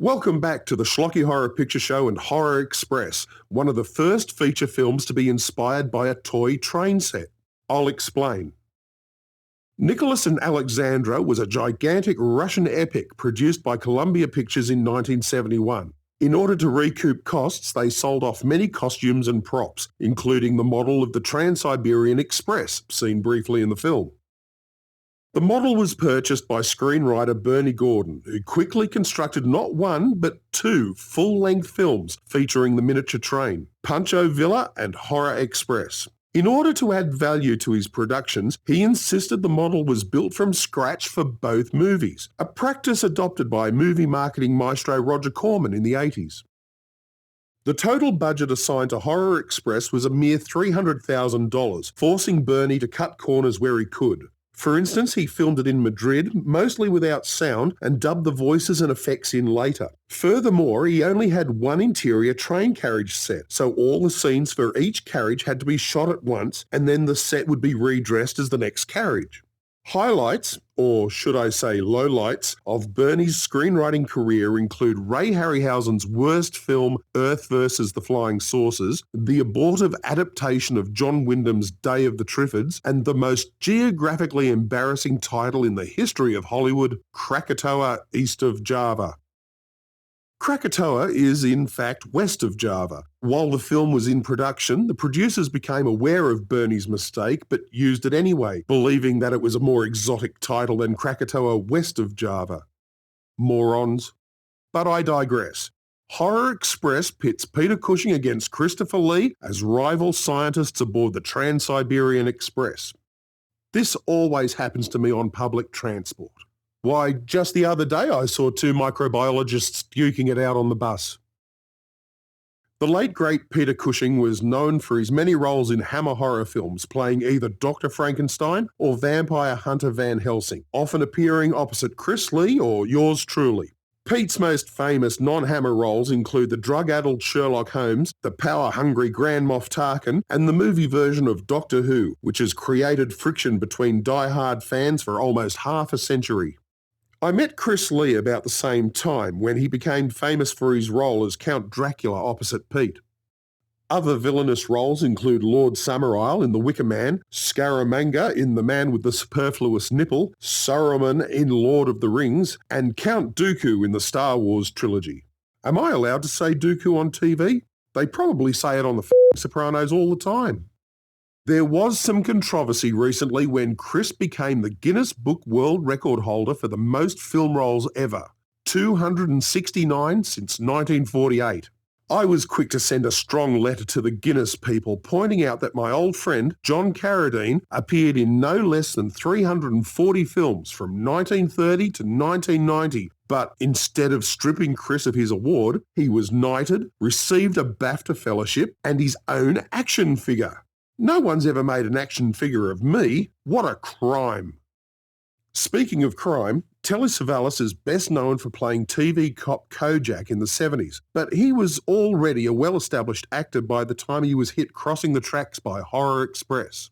Welcome back to the Schlocky Horror Picture Show and Horror Express, one of the first feature films to be inspired by a toy train set. I'll explain. Nicholas and Alexandra was a gigantic Russian epic produced by Columbia Pictures in 1971. In order to recoup costs, they sold off many costumes and props, including the model of the Trans-Siberian Express, seen briefly in the film. The model was purchased by screenwriter Bernie Gordon, who quickly constructed not one but two full-length films featuring the miniature train, Pancho Villa and Horror Express. In order to add value to his productions, he insisted the model was built from scratch for both movies, a practice adopted by movie marketing maestro Roger Corman in the 80s. The total budget assigned to Horror Express was a mere $300,000, forcing Bernie to cut corners where he could. For instance, he filmed it in Madrid, mostly without sound, and dubbed the voices and effects in later. Furthermore, he only had one interior train carriage set, so all the scenes for each carriage had to be shot at once, and then the set would be redressed as the next carriage. Highlights, or should I say lowlights, of Bernie's screenwriting career include Ray Harryhausen's worst film Earth vs. the Flying Saucers, the abortive adaptation of John Wyndham's Day of the Triffids, and the most geographically embarrassing title in the history of Hollywood, Krakatoa East of Java. Krakatoa is, in fact, west of Java. While the film was in production, the producers became aware of Bernie's mistake but used it anyway, believing that it was a more exotic title than Krakatoa west of Java. Morons. But I digress. Horror Express pits Peter Cushing against Christopher Lee as rival scientists aboard the Trans-Siberian Express. This always happens to me on public transport. Why, just the other day I saw two microbiologists duking it out on the bus. The late great Peter Cushing was known for his many roles in Hammer horror films, playing either Dr. Frankenstein or vampire hunter Van Helsing, often appearing opposite Chris Lee or yours truly. Pete's most famous non-Hammer roles include the drug-addled Sherlock Holmes, the power-hungry Grand Moff Tarkin, and the movie version of Doctor Who, which has created friction between die-hard fans for almost half a century. I met Chris Lee about the same time when he became famous for his role as Count Dracula opposite Pete. Other villainous roles include Lord Summerisle in The Wicker Man, Scaramanga in The Man with the Superfluous Nipple, Saruman in Lord of the Rings, and Count Dooku in the Star Wars trilogy. Am I allowed to say Dooku on TV? They probably say it on the Sopranos all the time. There was some controversy recently when Chris became the Guinness Book World Record holder for the most film roles ever, 269 since 1948. I was quick to send a strong letter to the Guinness people pointing out that my old friend John Carradine appeared in no less than 340 films from 1930 to 1990, but instead of stripping Chris of his award, he was knighted, received a BAFTA fellowship and his own action figure. No one's ever made an action figure of me. What a crime. Speaking of crime, Telly Savalas is best known for playing TV cop Kojak in the 70s, but he was already a well-established actor by the time he was hit crossing the tracks by Horror Express.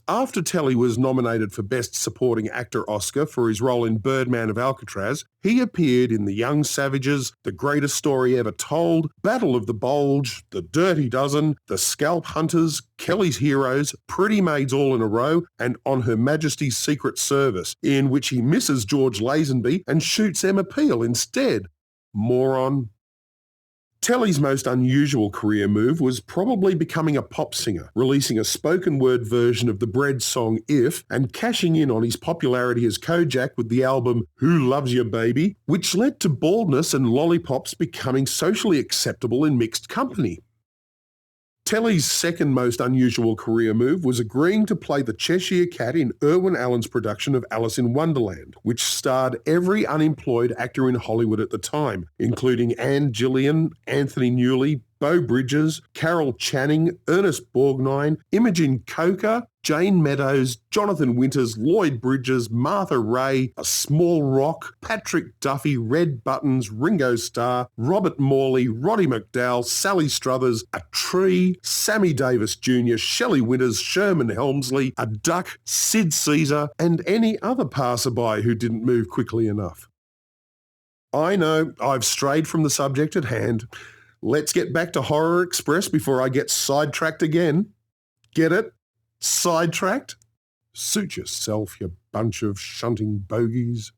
After Telly was nominated for Best Supporting Actor Oscar for his role in Birdman of Alcatraz, he appeared in The Young Savages, The Greatest Story Ever Told, Battle of the Bulge, The Dirty Dozen, The Scalp Hunters, Kelly's Heroes, Pretty Maids All in a Row, and On Her Majesty's Secret Service, in which he misses George Lazenby and shoots Emma Peel instead. Moron. Telly's most unusual career move was probably becoming a pop singer, releasing a spoken-word version of the Bread song If, and cashing in on his popularity as Kojak with the album Who Loves Ya Baby, which led to baldness and lollipops becoming socially acceptable in mixed company. Telly's second most unusual career move was agreeing to play the Cheshire Cat in Irwin Allen's production of Alice in Wonderland, which starred every unemployed actor in Hollywood at the time, including Anne Gillian, Anthony Newley, Beau Bridges, Carol Channing, Ernest Borgnine, Imogen Coker, Jane Meadows, Jonathan Winters, Lloyd Bridges, Martha Ray, A Small Rock, Patrick Duffy, Red Buttons, Ringo Starr, Robert Morley, Roddy McDowall, Sally Struthers, A Tree, Sammy Davis Jr., Shelley Winters, Sherman Helmsley, A Duck, Sid Caesar, and any other passerby who didn't move quickly enough. I know, I've strayed from the subject at hand. Let's get back to Horror Express before I get sidetracked again. Get it? Sidetracked? Suit yourself, you bunch of shunting bogies.